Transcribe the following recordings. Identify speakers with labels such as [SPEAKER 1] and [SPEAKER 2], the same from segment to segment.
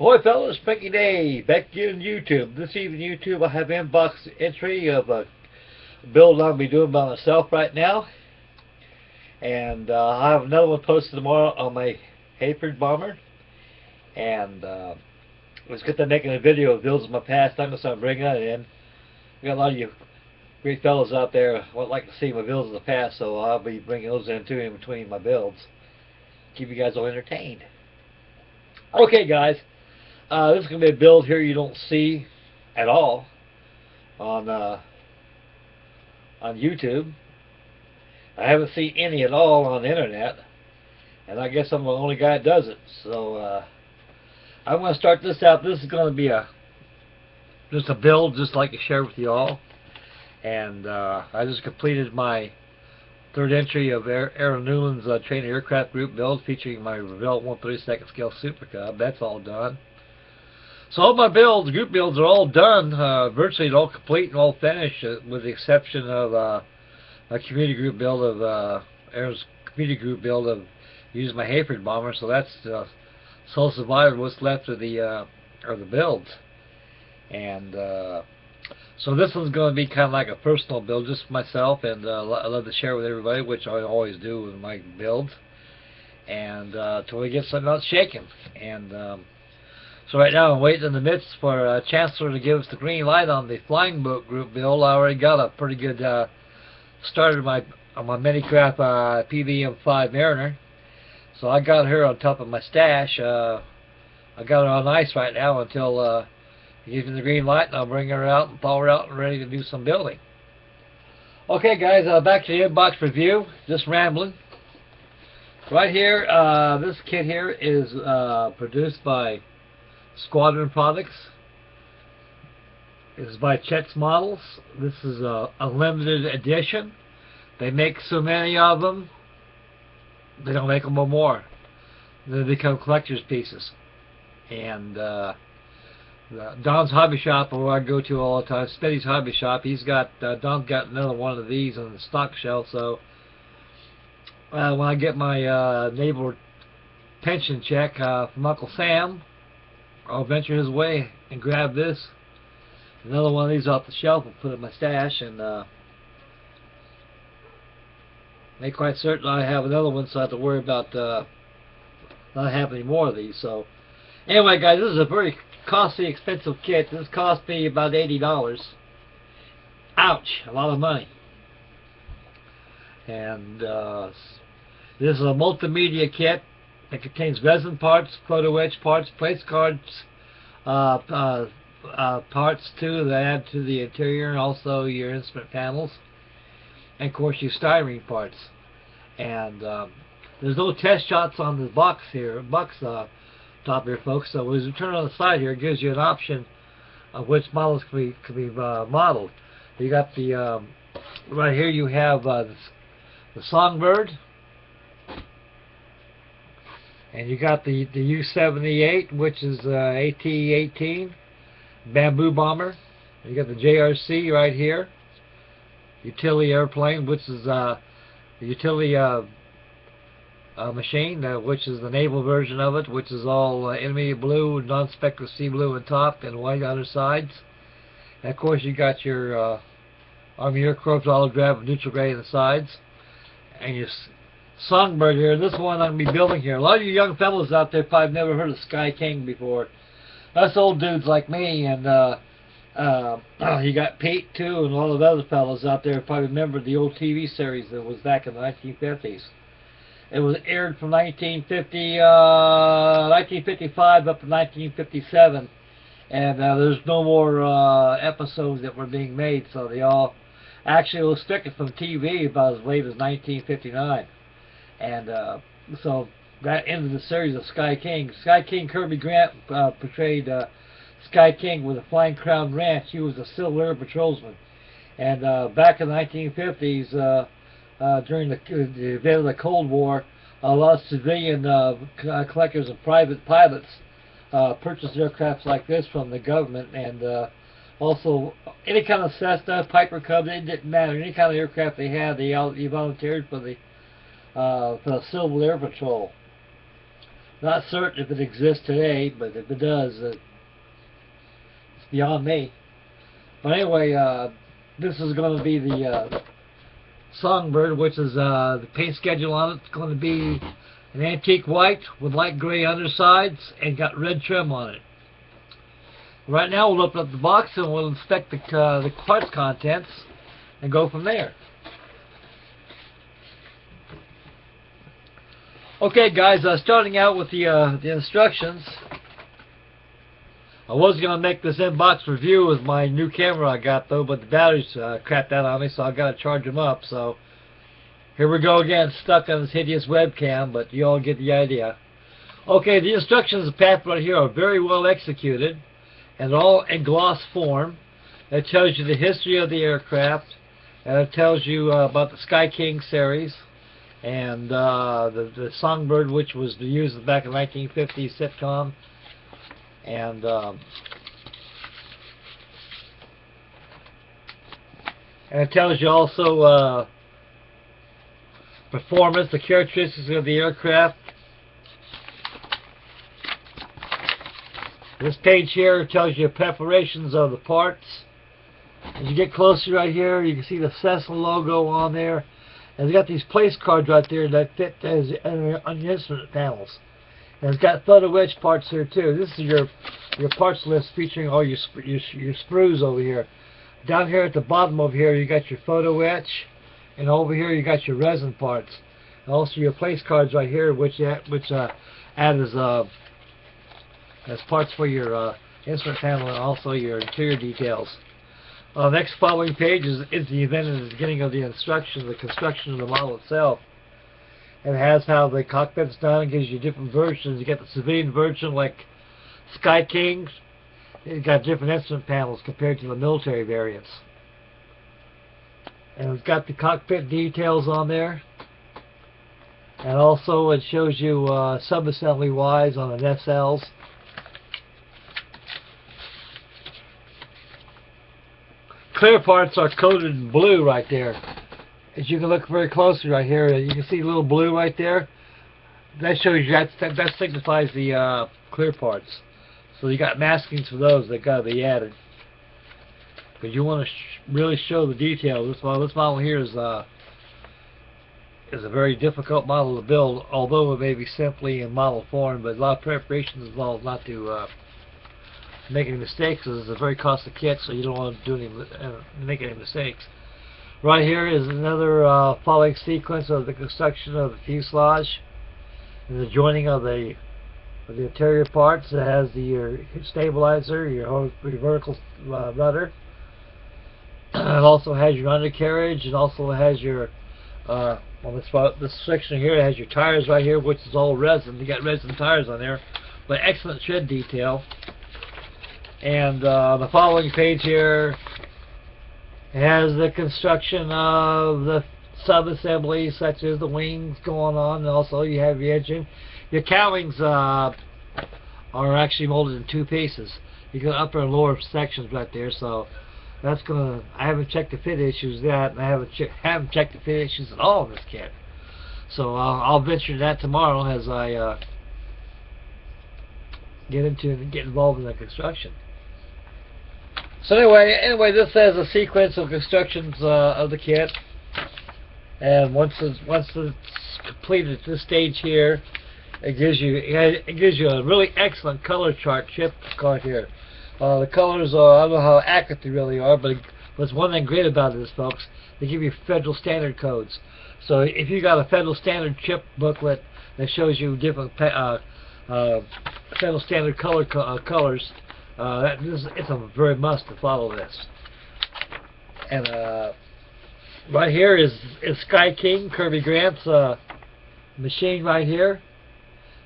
[SPEAKER 1] Boy, fellas, Pinky Day, back again on YouTube. This evening, YouTube, I have inbox entry of a build I'll be doing by myself right now. And I have another one posted tomorrow on my Hayford Bomber. And let's get to making a video of builds of my past. I'm going to start bringing that in. We got a lot of you great fellas out there who would like to see my builds of the past, so I'll be bringing those in too in between my builds. Keep you guys all entertained. Okay, guys. This is going to be a build here you don't see at all on YouTube. I haven't seen any at all on the internet, and I guess I'm the only guy that does it. So I'm going to start this out. This is going to be just a build, just like to share with you all. And I just completed my third entry of Aaron Newland's Trainer Aircraft Group build, featuring my Revell 1/32 scale Super Cub. That's all done. So all my builds, group builds, are all done, virtually all complete and all finished, with the exception of a community group build of Aaron's community group build of using my Hayford Bomber. So that's sole survivor. What's left of the builds, and so this one's going to be kind of like a personal build, just for myself, and I love to share with everybody, which I always do with my builds, and till we get something else shaking. And so right now I'm waiting in the midst for Chancellor to give us the green light on the flying boat group build. I already got a pretty good start on my Minicraft PVM5 Mariner. So I got her on top of my stash. I got her on ice right now until he gives me the green light, and I'll bring her out and thaw her out and ready to do some building. Okay, guys, back to the inbox review. Just rambling. Right here, this kit here is produced by Squadron Products. This is by Chet's Models. This is a limited edition. They make so many of them, they don't make them no more. They become collector's pieces. And Don's Hobby Shop, where I go to all the time, Spetty's Hobby Shop, he's got Don's got another one of these on the stock shelf. So when I get my naval pension check from Uncle Sam, I'll venture his way and grab this, another one of these off the shelf, and put it in my stash, and make quite certain I have another one, so I have to worry about not having any more of these. So anyway, guys, this is a very costly, expensive kit. This cost me about $80. Ouch, a lot of money. And this is a multimedia kit. It contains resin parts, photo etch parts, place cards, parts too that add to the interior, and also your instrument panels, and of course your styrene parts. And there's no test shots on this box here, top here, folks. So as you turn on the side here, it gives you an option of which models can be modeled. You got the right here. You have the SongBird. And you got the U-78, which is AT-18 Bamboo Bomber. You got the JRC right here, utility airplane, which is the utility machine, which is the naval version of it, which is all intermediate blue, non-spectral sea blue on top and white undersides. And of course you got your Army Air Corps olive drab and neutral gray on the sides, and your SongBird here. This one I'm going to be building here. A lot of you young fellows out there probably never heard of SkyKing before. Us old dudes like me, and you got Pete too, and all of the other fellows out there probably remember the old TV series that was back in the 1950s. It was aired from 1955 up to 1957, and there's no more episodes that were being made, so they all actually was stricken from TV about as late as 1959. And so that ended the series of SkyKing. SkyKing Kirby Grant portrayed SkyKing with a Flying Crown Ranch. He was a Civil Air patrolsman. And back in the 1950s, during the event of the Cold War, a lot of civilian collectors and private pilots purchased aircrafts like this from the government. And also, any kind of Cessna, Piper Cub, it didn't matter. Any kind of aircraft they had, they volunteered for the Civil Air Patrol. Not certain if it exists today, but if it does, it's beyond me. But anyway, this is going to be the SongBird, which is the paint schedule on it. It's going to be an antique white with light gray undersides and got red trim on it. Right now we'll open up the box and we'll inspect the parts contents and go from there. Okay guys, starting out with the instructions. I was going to make this in-box review with my new camera I got though, but the batteries crapped out on me, so I've got to charge them up. So here we go again, stuck on this hideous webcam, but you all get the idea. Okay, the instructions path right here are very well executed and all in gloss form. It tells you the history of the aircraft, and it tells you about the SkyKing series and the SongBird, which was used back in 1950s sitcom, and it tells you also performance, the characteristics of the aircraft. This page here tells you preparations of the parts. As you get closer right here, you can see the Cessna logo on there. And it's got these place cards right there that fit as on your instrument panels. And it's got photo wedge parts here too. This is your parts list featuring all your sprues over here. Down here at the bottom over here, you got your photo wedge, and over here you got your resin parts. And also your place cards right here, which add as parts for your instrument panel and also your interior details. Next following page is the event at the beginning of the instructions, the construction of the model itself. And it has how the cockpit's done. It gives you different versions. You get the civilian version like SkyKing's. It's got different instrument panels compared to the military variants. And it's got the cockpit details on there. And also it shows you sub-assembly wise on the SLs. Clear parts are coated in blue right there. As you can look very closely right here, you can see a little blue right there. That shows you that signifies the clear parts. So you got maskings for those that got to be added. Because you want to really show the detail. This model here is a very difficult model to build, although it may be simply in model form, but a lot of preparation is involved not to make any mistakes, because it's a very costly kit, so you don't want to do make any mistakes. Right here is another following sequence of the construction of the fuselage and the joining of the interior parts. It has your stabilizer, your vertical rudder. It also has your undercarriage, and also has your on this section here, it has your tires right here, which is all resin. You got resin tires on there, but excellent tread detail. And the following page here has the construction of the sub-assemblies, such as the wings going on, and also you have your engine. Your cowlings are actually molded in two pieces. You got upper and lower sections right there, so that's gonna. I haven't checked the fit issues yet, and I haven't checked the fit issues at all in this kit. So I'll venture that tomorrow as I get involved in the construction. So anyway, this has a sequence of constructions of the kit, and once it's completed at this stage here, it gives you a really excellent color chart card here. The colors are, I don't know how accurate they really are, but what's one thing great about this, folks, they give you federal standard codes. So if you got a federal standard chip booklet that shows you different federal standard colors. It's a very must to follow this. And right here is SkyKing, Kirby Grant's machine right here.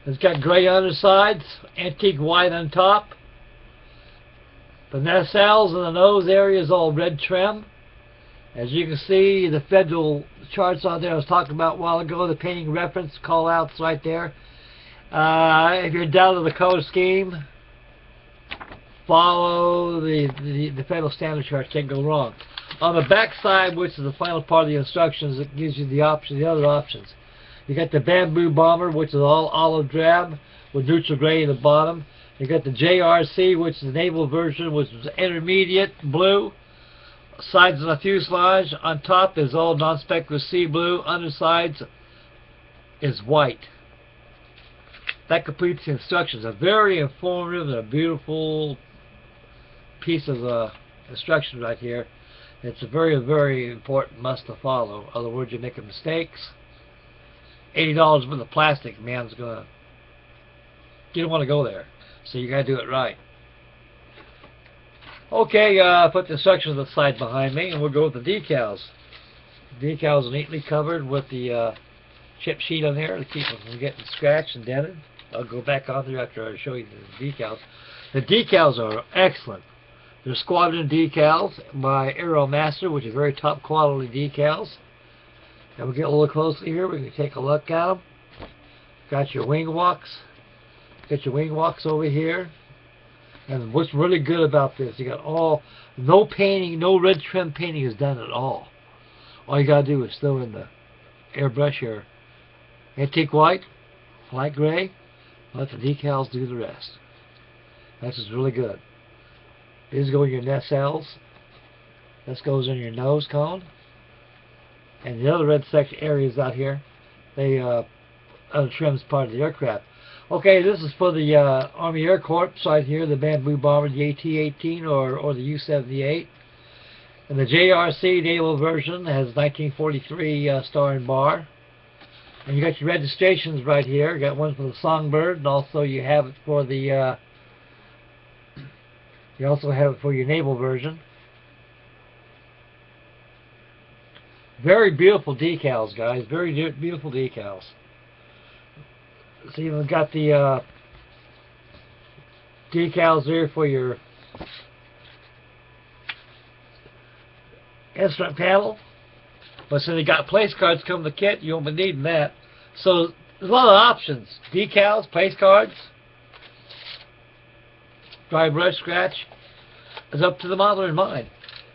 [SPEAKER 1] It's got gray undersides, antique white on top. The nacelles and the nose area is all red trim. As you can see, the federal charts on there I was talking about a while ago, the painting reference call-outs right there. If you're down to the color scheme, follow the federal standard chart, can't go wrong. On the back side, which is the final part of the instructions, it gives you the other options. You got the Bamboo Bomber, which is all olive drab, with neutral gray at the bottom. You got the JRC, which is the naval version, which is intermediate blue. Sides of the fuselage. On top is all non-speculative sea blue. Undersides is white. That completes the instructions. A very informative and a beautiful piece of instruction right here. It's a very, very important must to follow. In other words, you're making mistakes. $80 worth of plastic, man, is gonna. You don't want to go there, so you gotta do it right. Okay, put the instructions on the side behind me, and we'll go with the decals. The decals are neatly covered with the chip sheet on there to keep them from getting scratched and dented. I'll go back on there after I show you the decals. The decals are excellent. They're Squadron decals by Aeromaster, which is very top quality decals. And we'll get a little closer here. We can take a look at them. Got your wing walks. Got your wing walks over here. And what's really good about this, you got no painting, no red trim painting is done at all. All you gotta do is throw in the airbrush your antique white, light gray, let the decals do the rest. That's just really good. These go in your nacelles. This goes in your nose cone. And the other red section areas out here, they other trims part of the aircraft. Okay, this is for the Army Air Corps right here, the Bamboo Bomber, the AT-18 or the U-78. And the JRC naval version has 1943 star and bar. And you got your registrations right here. You got one for the SongBird, and also you have it for the you also have it for your naval version. Very beautiful decals, guys. Very beautiful decals. So you've got the decals there for your instrument panel. But since you got place cards come with the kit, you won't be needing that. So there's a lot of options. Decals, place cards, Drybrush Scratch. It's up to the modeler in mind.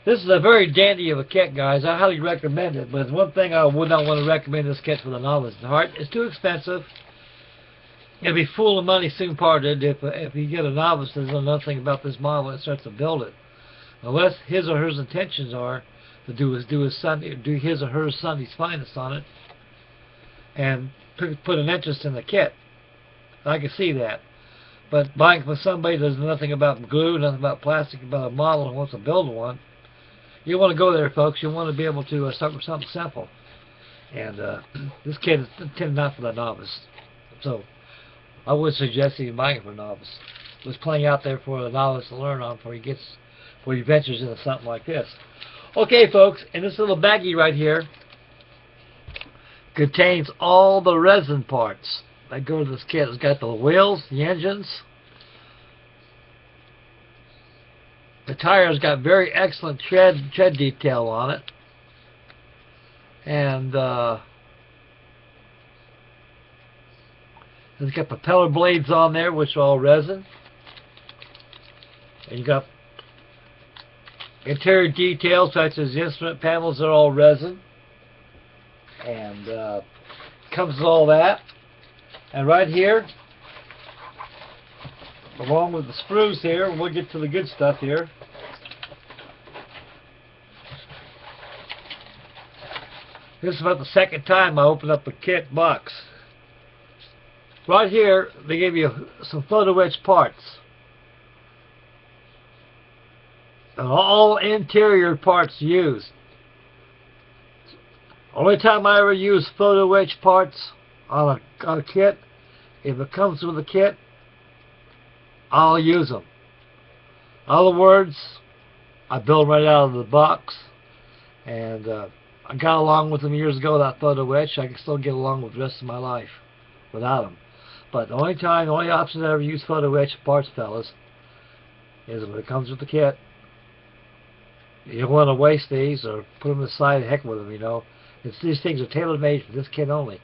[SPEAKER 1] This is a very dandy of a kit, guys. I highly recommend it. But one thing I would not want to recommend this kit for the novice at heart. It's too expensive. It'll be full of money soon parted if you get a novice that doesn't know nothing about this model and starts to build it. Unless his or her intentions are to do his or her Sunday's finest on it and put an interest in the kit. I can see that. But buying from somebody that doesn't know nothing about glue, nothing about plastic, about a model and wants to build one, you want to go there, folks. You want to be able to start with something simple. And this kit is intended not for the novice. So I would suggest you buy it for a novice. There's plenty out there for a novice to learn on before he ventures into something like this. Okay, folks, and this little baggie right here contains all the resin parts that go to this kit. It's got the wheels, the engines. The tires got very excellent tread detail on it. And it's got propeller blades on there, which are all resin. And you got interior details such as the instrument panels are all resin. And comes with all that. And right here, along with the sprues here, and we'll get to the good stuff here. This is about the second time I opened up a kit box. Right here, they give you some photo etch parts. And all interior parts used. Only time I ever use photo etch parts on a kit, if it comes with a kit, I'll use them. In other words, I build right out of the box, and I got along with them years ago without photo etch. I can still get along with the rest of my life without them. But the only option I ever use photo etch parts, fellas, is when it comes with the kit. You don't want to waste these or put them aside. Heck with them, you know. These things are tailor made for this kit only.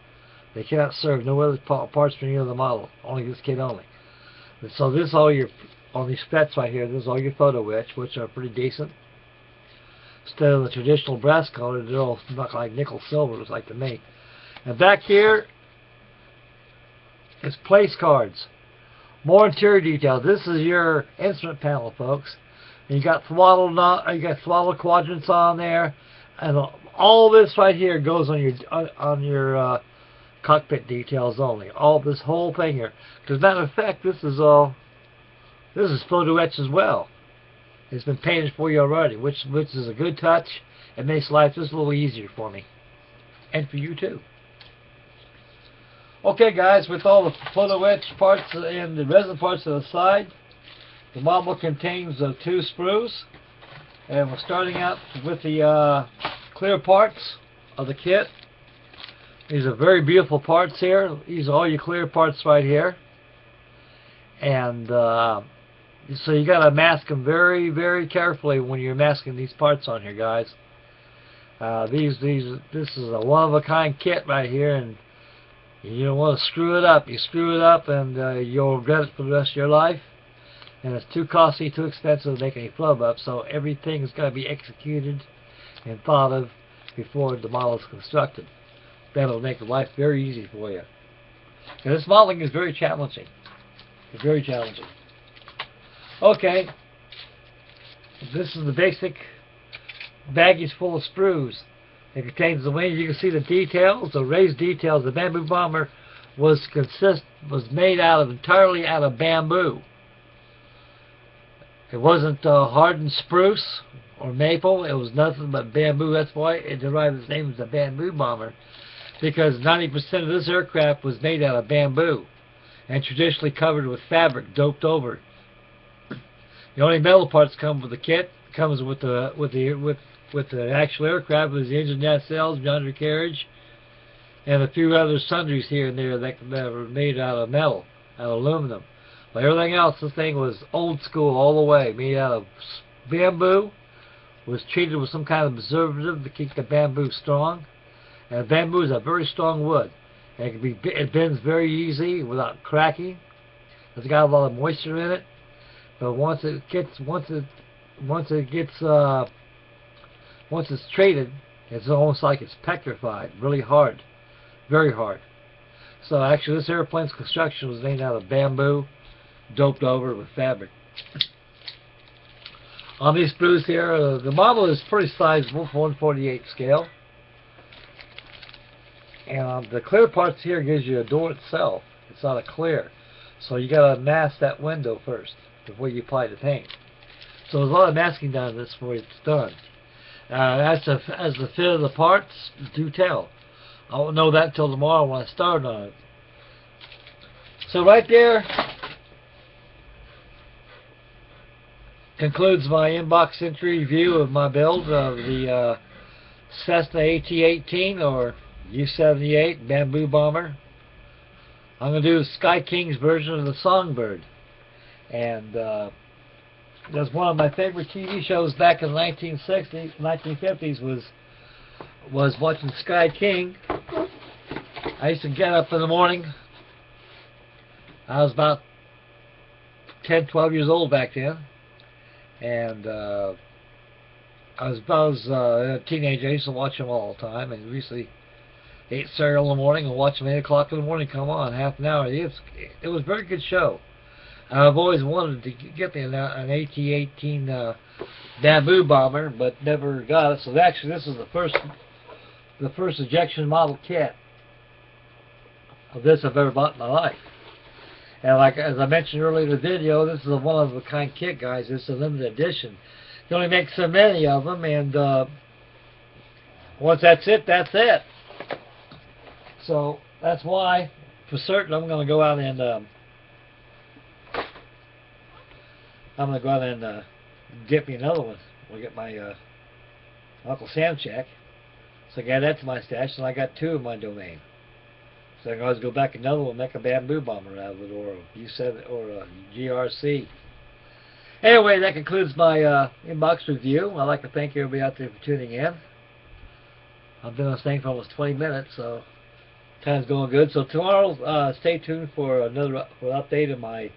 [SPEAKER 1] They cannot serve no other parts for any other model. Only this kit only. And so this is all your, on these specs right here, this is all your photo etch, which are pretty decent. Instead of the traditional brass color, they're all not like nickel silver, it's like to me. And back here is place cards. More interior details. This is your instrument panel, folks. You got throttle quadrants on there, and all this right here goes on your cockpit details only. All this whole thing here. As a matter of fact, this is photo etch as well. It's been painted for you already, which is a good touch. It makes life just a little easier for me, and for you too. Okay, guys, with all the photo etch parts and the resin parts to the side, the model contains 2 sprues, and we're starting out with the clear parts of the kit. These are very beautiful parts here. These are all your clear parts right here, and so you got to mask them very, very carefully when you're masking these parts on here, guys. This is a one-of-a-kind kit right here, and you don't want to screw it up. You screw it up, and you'll regret it for the rest of your life. And it's too costly, too expensive to make any flub up. So everything's got to be executed and thought of before the model is constructed. That'll make life very easy for you. And this modeling is very challenging. It's very challenging. Okay, this is the basic baggage full of sprues. It contains the wings. You can see the details, the raised details. The Bamboo Bomber was made entirely out of bamboo. It wasn't hardened spruce or maple. It was nothing but bamboo. That's why it derived its name as the Bamboo Bomber, because 90% of this aircraft was made out of bamboo and traditionally covered with fabric doped over. The only metal parts come with the kit. Comes with the actual aircraft, is the engine nacelles, the undercarriage, and a few other sundries here and there that were made out of metal, out of aluminum. But everything else, this thing was old school all the way, made out of bamboo. Was treated with some kind of preservative to keep the bamboo strong. And bamboo is a very strong wood. And it bends very easy without cracking. It's got a lot of moisture in it. But once it's treated, it's almost like it's petrified, really hard, very hard. So actually, this airplane's construction was made out of bamboo, doped over with fabric. On these sprues here, the model is pretty sizable, 1/48 scale. And the clear parts here gives you a door itself. It's not a clear. So you got to mask that window first before you apply the paint. So there's a lot of masking done on this before it's done. As the fit of the parts, do tell. I won't know that until tomorrow when I start on it. So right there concludes my inbox entry review of my build of the Cessna AT-18 or U-78 Bamboo Bomber. I'm going to do SkyKing's version of the SongBird. And that's one of my favorite TV shows back in the 1950s was watching SkyKing. I used to get up in the morning. I was about 10, 12 years old back then. And I was a teenager. I used to watch them all the time. And we used to eat cereal in the morning and watch them 8 o'clock in the morning come on, half an hour. It was a very good show. I've always wanted to get an AT-18 Bamboo Bomber, but never got it. So actually, this is the first ejection model kit of this I've ever bought in my life. And like as I mentioned earlier in the video, this is a one-of-a-kind kit, guys. This is a limited edition. They only make so many of them, and once that's it, that's it. So that's why, for certain, I'm going to go out and get me another one. I'll get my Uncle Sam check. So I got that to my stash, and I got 2 in my domain. So I can always go back another one, make a Bamboo Bomber out of it, or a U7 or a GRC. Anyway, that concludes my inbox review. I'd like to thank everybody out there for tuning in. I've been on this thing for almost 20 minutes, so time's going good. So tomorrow, stay tuned for another update of my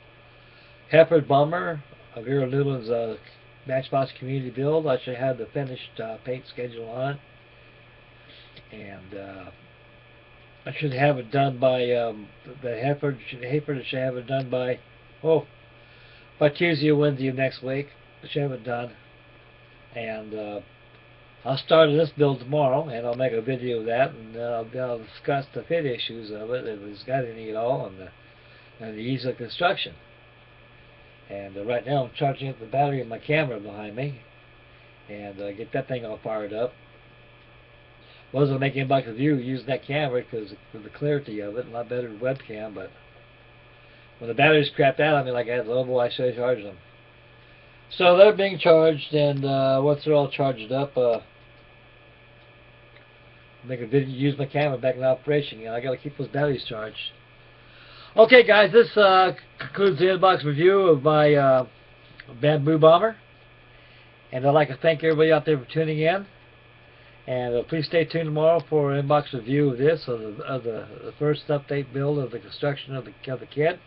[SPEAKER 1] Heifer Bomber of Vera Newland's Matchbox Community build. I should have the finished paint schedule on it, and I should have it done by the Heifer should have it done by Oh, by Tuesday or Wednesday of next week. I should have it done. And I'll start this build tomorrow, and I'll make a video of that, and I'll discuss the fit issues of it, if it's got any at all, and the ease of construction. And right now I'm charging up the battery of my camera behind me, and get that thing all fired up. Wasn't making much of you using that camera because of the clarity of it, a lot better than webcam, but when the batteries crapped out on me like I had to level, I should have charged them. So they're being charged, and once they're all charged up, make a video, use my camera back in operation. You know, I got to keep those batteries charged. Okay, guys, this concludes the inbox review of my Bamboo Bomber, and I'd like to thank everybody out there for tuning in. And please stay tuned tomorrow for an inbox review of this, of the first update build of the construction of the kit.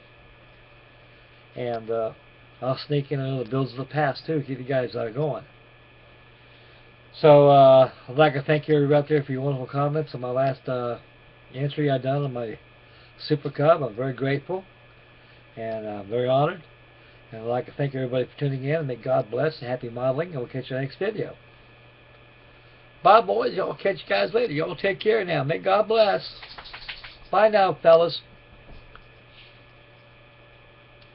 [SPEAKER 1] And I'll sneak in another builds of the past too, keep you guys going. So I'd like to thank you out there for your wonderful comments on my last entry I done on my Super Cub. I'm very grateful, and I'm very honored. And I'd like to thank everybody for tuning in, and may God bless, and happy modeling, and we'll catch you next video. Bye, boys. Y'all catch you guys later. Y'all take care now. May God bless. Bye now, fellas.